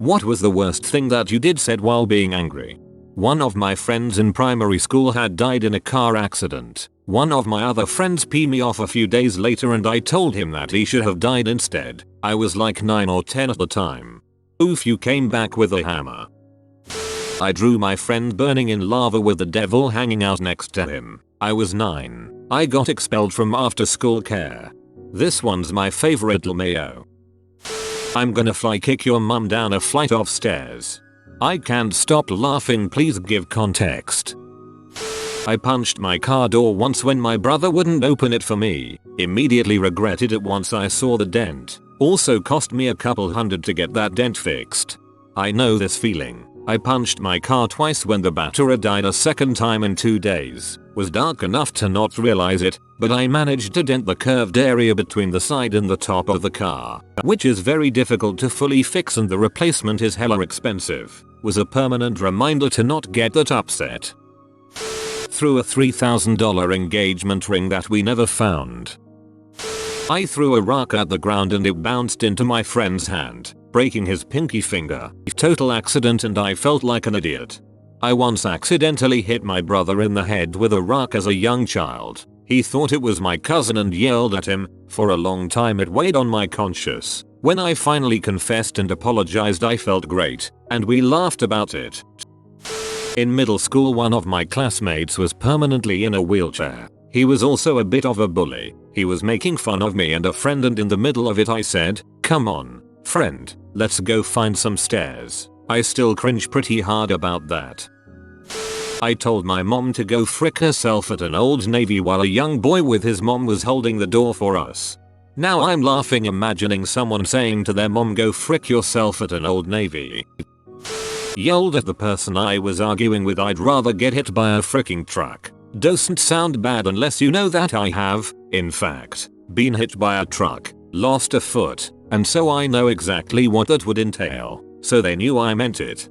What was the worst thing that you did said while being angry? One of my friends in primary school had died in a car accident. One of my other friends peed me off a few days later and I told him that he should have died instead. I was like 9 or 10 at the time. Oof, you came back with a hammer. I drew my friend burning in lava with the devil hanging out next to him. I was 9. I got expelled from after school care. This one's my favorite, LMAO. I'm gonna fly kick your mum down a flight of stairs. I can't stop laughing, please give context. I punched my car door once when my brother wouldn't open it for me. Immediately regretted it once I saw the dent. Also cost me a couple hundred to get that dent fixed. I know this feeling. I punched my car twice when the battery died a second time in 2 days. Was dark enough to not realize it, but I managed to dent the curved area between the side and the top of the car, which is very difficult to fully fix and the replacement is hella expensive. Was a permanent reminder to not get that upset. Threw a $3,000 engagement ring that we never found. I threw a rock at the ground and it bounced into my friend's hand, breaking his pinky finger. Total accident and I felt like an idiot. I once accidentally hit my brother in the head with a rock as a young child. He thought it was my cousin and yelled at him. For a long time it weighed on my conscience. When I finally confessed and apologized I felt great, and we laughed about it. In middle school one of my classmates was permanently in a wheelchair. He was also a bit of a bully. He was making fun of me and a friend and in the middle of it I said, "Come on, friend, let's go find some stairs." I still cringe pretty hard about that. I told my mom to go frick herself at an Old Navy while a young boy with his mom was holding the door for us. Now I'm laughing imagining someone saying to their mom, "Go frick yourself at an Old Navy." Yelled at the person I was arguing with, "I'd rather get hit by a fricking truck." Doesn't sound bad unless you know that I have, in fact, been hit by a truck, lost a foot, and so I know exactly what that would entail. So they knew I meant it.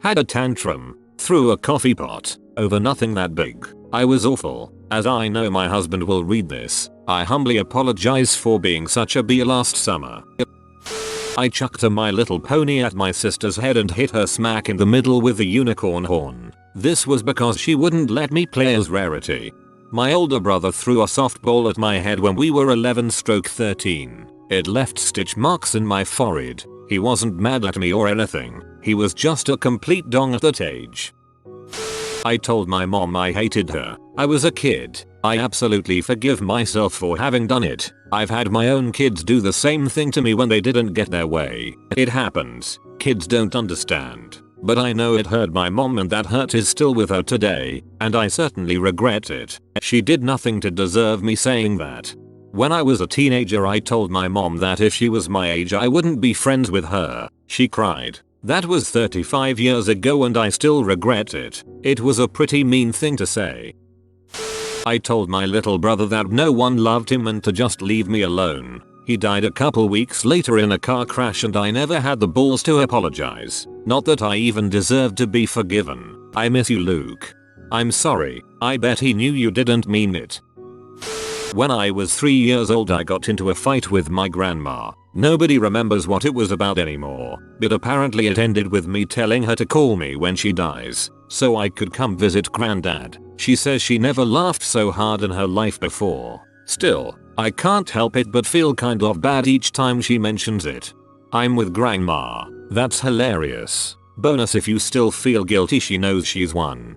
Had a tantrum, threw a coffee pot, over nothing that big. I was awful. As I know my husband will read this, I humbly apologize for being such a bee last summer. I chucked a My Little Pony at my sister's head and hit her smack in the middle with the unicorn horn. This was because she wouldn't let me play as Rarity. My older brother threw a softball at my head when we were 11/13. It left stitch marks in my forehead. He wasn't mad at me or anything. He was just a complete dong at that age. I told my mom I hated her. I was a kid. I absolutely forgive myself for having done it. I've had my own kids do the same thing to me when they didn't get their way. It happens. Kids don't understand. But I know it hurt my mom and that hurt is still with her today, and I certainly regret it. She did nothing to deserve me saying that. When I was a teenager I told my mom that if she was my age I wouldn't be friends with her. She cried. That was 35 years ago and I still regret it. It was a pretty mean thing to say. I told my little brother that no one loved him and to just leave me alone. He died a couple weeks later in a car crash and I never had the balls to apologize. Not that I even deserved to be forgiven. I miss you, Luke. I'm sorry. I bet he knew you didn't mean it. When I was 3 years old I got into a fight with my grandma. Nobody remembers what it was about anymore, but apparently it ended with me telling her to call me when she dies, so I could come visit granddad. She says she never laughed so hard in her life before. Still, I can't help it but feel kind of bad each time she mentions it. I'm with grandma. That's hilarious. Bonus if you still feel guilty, she knows she's won.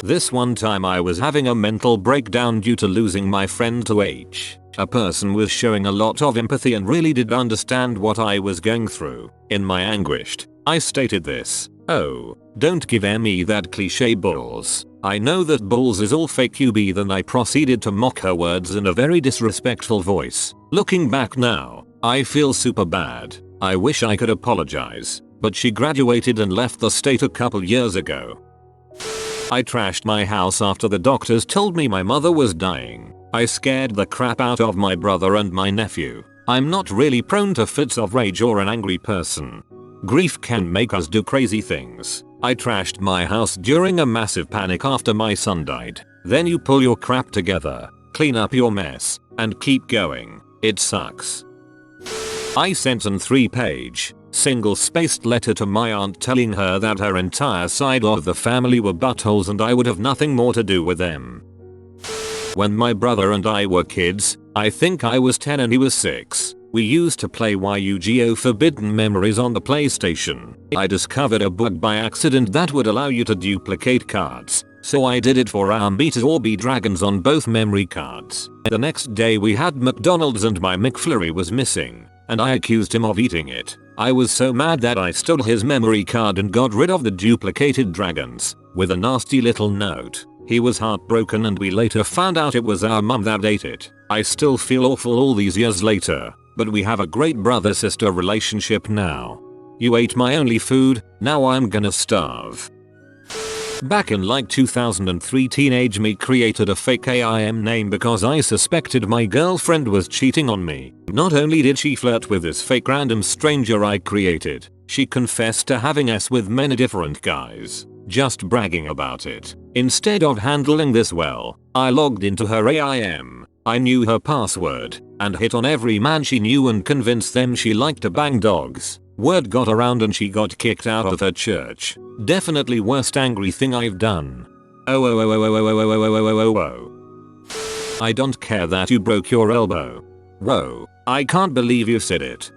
This one time I was having a mental breakdown due to losing my friend to H. A person was showing a lot of empathy and really did understand what I was going through. In my anguish, I stated this. "Oh, don't give me that cliche balls. I know that balls is all fake QB." Then I proceeded to mock her words in a very disrespectful voice. Looking back now, I feel super bad. I wish I could apologize, but she graduated and left the state a couple years ago. I trashed my house after the doctors told me my mother was dying. I scared the crap out of my brother and my nephew. I'm not really prone to fits of rage or an angry person. Grief can make us do crazy things. I trashed my house during a massive panic after my son died. Then you pull your crap together, clean up your mess, and keep going. It sucks. I sent an 3-page, single-spaced letter to my aunt telling her that her entire side of the family were buttholes and I would have nothing more to do with them. When my brother and I were kids, I think I was 10 and he was 6, we used to play Yu-Gi-Oh! Forbidden Memories on the PlayStation. I discovered a bug by accident that would allow you to duplicate cards, so I did it for our Meet or Be Dragons on both memory cards. The next day we had McDonald's and my McFlurry was missing, and I accused him of eating it. I was so mad that I stole his memory card and got rid of the duplicated dragons, with a nasty little note. He was heartbroken and we later found out it was our mum that ate it. I still feel awful all these years later, but we have a great brother-sister relationship now. You ate my only food, now I'm gonna starve. Back in like 2003, teenage me created a fake AIM name because I suspected my girlfriend was cheating on me. Not only did she flirt with this fake random stranger I created, she confessed to having sex with many different guys, just bragging about it. Instead of handling this well, I logged into her AIM. I knew her password and hit on every man she knew and convinced them she liked to bang dogs. Word got around and she got kicked out of her church. Definitely worst angry thing I've done. Oh. I don't care that you broke your elbow. Whoa, I can't believe you said it.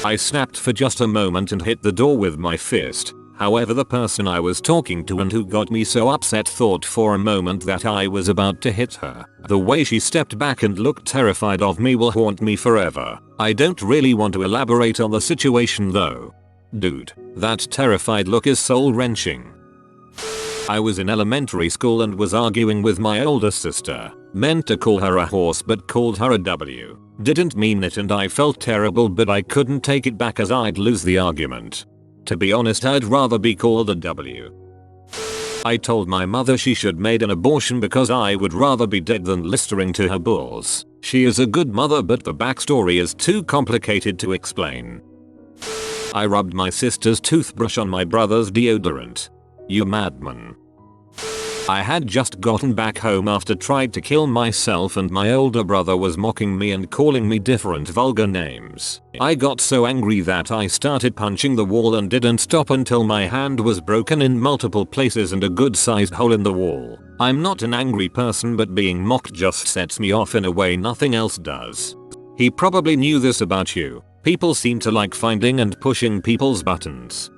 I snapped for just a moment and hit the door with my fist. However, the person I was talking to and who got me so upset thought for a moment that I was about to hit her. The way she stepped back and looked terrified of me will haunt me forever. I don't really want to elaborate on the situation though. Dude, that terrified look is soul-wrenching. I was in elementary school and was arguing with my older sister. Meant to call her a horse but called her a W. Didn't mean it and I felt terrible, but I couldn't take it back as I'd lose the argument. To be honest, I'd rather be called a W. I told my mother she should made an abortion because I would rather be dead than listening to her bulls. She is a good mother, but the backstory is too complicated to explain. I rubbed my sister's toothbrush on my brother's deodorant. You madman. I had just gotten back home after trying to kill myself and my older brother was mocking me and calling me different vulgar names. I got so angry that I started punching the wall and didn't stop until my hand was broken in multiple places and a good sized hole in the wall. I'm not an angry person, but being mocked just sets me off in a way nothing else does. He probably knew this about you. People seem to like finding and pushing people's buttons.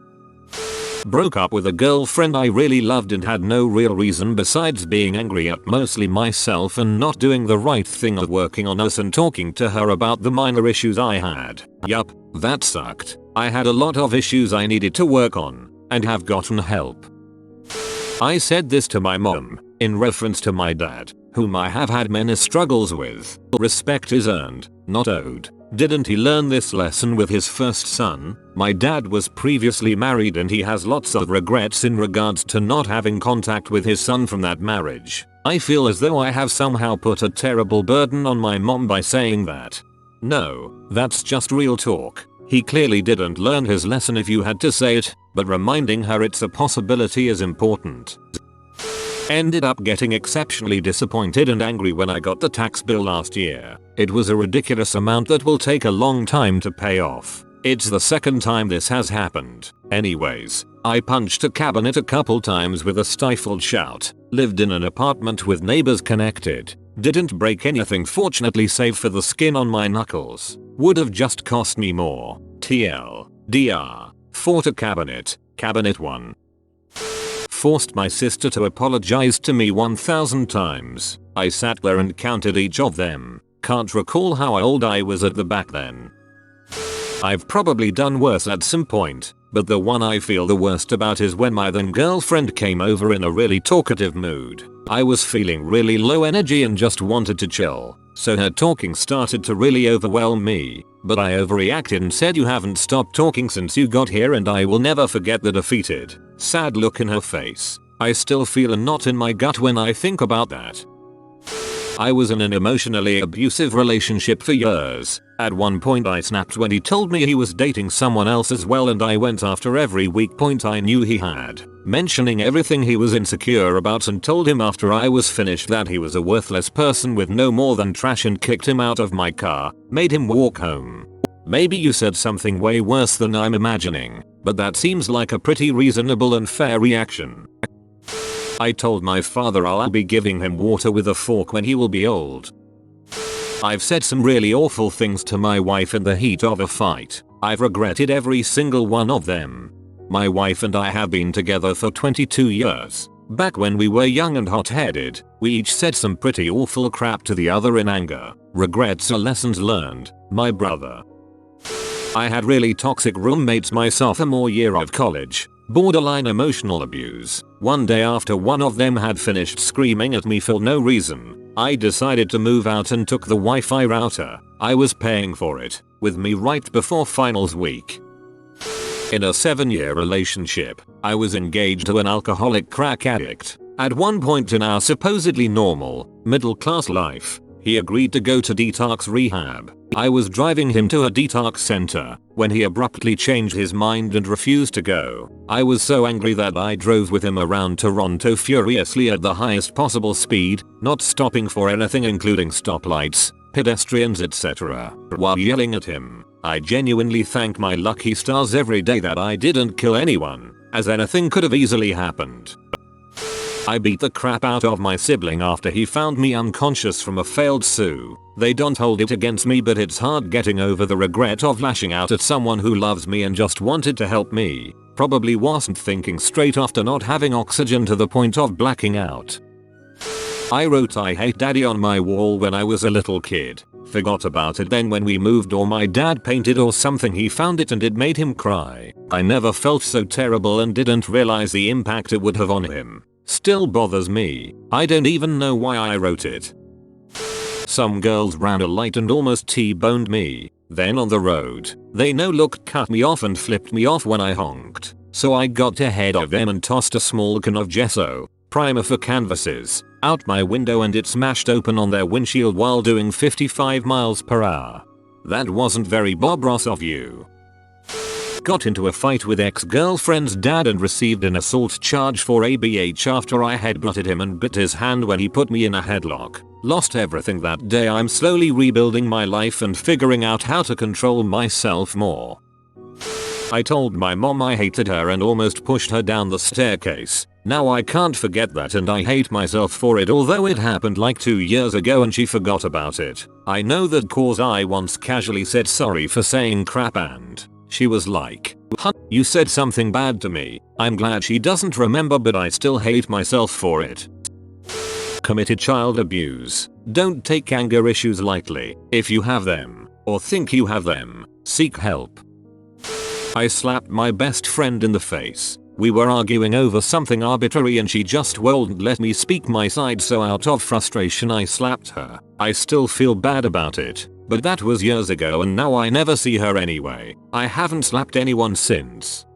Broke up with a girlfriend I really loved and had no real reason besides being angry at mostly myself and not doing the right thing of working on us and talking to her about the minor issues I had. Yup, that sucked. I had a lot of issues I needed to work on and have gotten help. I said this to my mom in reference to my dad, whom I have had many struggles with. Respect is earned, not owed. Didn't he learn this lesson with his first son? My dad was previously married and he has lots of regrets in regards to not having contact with his son from that marriage. I feel as though I have somehow put a terrible burden on my mom by saying that. No, that's just real talk. He clearly didn't learn his lesson if you had to say it, but reminding her it's a possibility is important. Ended up getting exceptionally disappointed and angry when I got the tax bill last year. It was a ridiculous amount that will take a long time to pay off. It's the second time this has happened. Anyways, I punched a cabinet a couple times with a stifled shout. Lived in an apartment with neighbors connected. Didn't break anything, fortunately, save for the skin on my knuckles. Would have just cost me more. TL. DR. Fought a cabinet. Cabinet 1. Forced my sister to apologize to me 1,000 times. I sat there and counted each of them. Can't recall how old I was at the back then. I've probably done worse at some point, but the one I feel the worst about is when my then girlfriend came over in a really talkative mood. I was feeling really low energy and just wanted to chill, so her talking started to really overwhelm me, but I overreacted and said, "You haven't stopped talking since you got here," and I will never forget the defeated, sad look in her face. I still feel a knot in my gut when I think about that. I was in an emotionally abusive relationship for years. At one point I snapped when he told me he was dating someone else as well, and I went after every weak point I knew he had, mentioning everything he was insecure about, and told him after I was finished that he was a worthless person with no more than trash and kicked him out of my car, made him walk home. Maybe you said something way worse than I'm imagining, but that seems like a pretty reasonable and fair reaction. I told my father I'll be giving him water with a fork when he will be old. I've said some really awful things to my wife in the heat of a fight. I've regretted every single one of them. My wife and I have been together for 22 years. Back when we were young and hot-headed, we each said some pretty awful crap to the other in anger. Regrets are lessons learned, my brother. I had really toxic roommates my sophomore year of college. Borderline emotional abuse. One day after one of them had finished screaming at me for no reason, I decided to move out and took the Wi-Fi router. I was paying for it, with me right before finals week. In a 7-year relationship, I was engaged to an alcoholic crack addict. At one point in our supposedly normal, middle-class life, he agreed to go to detox rehab. I was driving him to a detox center when he abruptly changed his mind and refused to go. I was so angry that I drove with him around Toronto furiously at the highest possible speed, not stopping for anything including stoplights, pedestrians, etc. While yelling at him, I genuinely thank my lucky stars every day that I didn't kill anyone, as anything could have easily happened. I beat the crap out of my sibling after he found me unconscious from a failed sue. They don't hold it against me, but it's hard getting over the regret of lashing out at someone who loves me and just wanted to help me. Probably wasn't thinking straight after not having oxygen to the point of blacking out. I wrote "I hate daddy" on my wall when I was a little kid. Forgot about it then when we moved, or my dad painted or something, he found it and it made him cry. I never felt so terrible and didn't realize the impact it would have on him. Still bothers me. I don't even know why I wrote it. Some girls ran a light and almost T-boned me. Then on the road, they cut me off and flipped me off when I honked. So I got ahead of them and tossed a small can of gesso, primer for canvases, out my window, and it smashed open on their windshield while doing 55 miles per hour. That wasn't very Bob Ross of you. Got into a fight with ex-girlfriend's dad and received an assault charge for ABH after I headbutted him and bit his hand when he put me in a headlock. Lost everything that day. I'm slowly rebuilding my life and figuring out how to control myself more. I told my mom I hated her and almost pushed her down the staircase. Now I can't forget that and I hate myself for it, although it happened like 2 years ago and she forgot about it. I know that cause I once casually said sorry for saying crap and she was like, "Huh, you said something bad to me." I'm glad she doesn't remember, but I still hate myself for it. Committed child abuse. Don't take anger issues lightly. If you have them, or think you have them, seek help. I slapped my best friend in the face. We were arguing over something arbitrary and she just wouldn't let me speak my side, so out of frustration I slapped her. I still feel bad about it, but that was years ago and now I never see her anyway. I haven't slapped anyone since.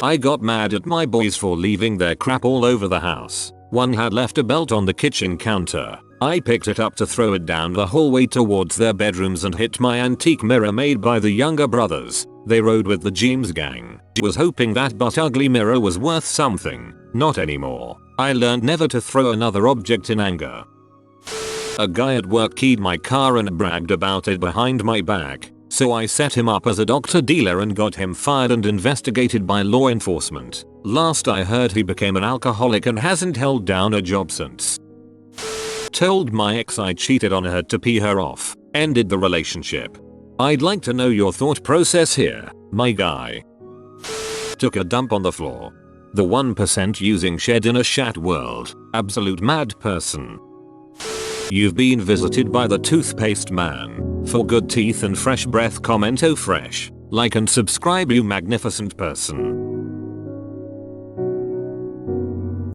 I got mad at my boys for leaving their crap all over the house. One had left a belt on the kitchen counter. I picked it up to throw it down the hallway towards their bedrooms and hit my antique mirror made by the younger brothers. They rode with the James gang. Was hoping that but ugly mirror was worth something. Not anymore. I learned never to throw another object in anger. A guy at work keyed my car and bragged about it behind my back. So I set him up as a doctor dealer and got him fired and investigated by law enforcement. Last I heard he became an alcoholic and hasn't held down a job since. Told my ex I cheated on her to pee her off. Ended the relationship. I'd like to know your thought process here, my guy. Took a dump on the floor. The 1% using shed in a shat world. Absolute mad person. You've been visited by the toothpaste man. For good teeth and fresh breath, comment "Oh fresh." Like and subscribe, you magnificent person.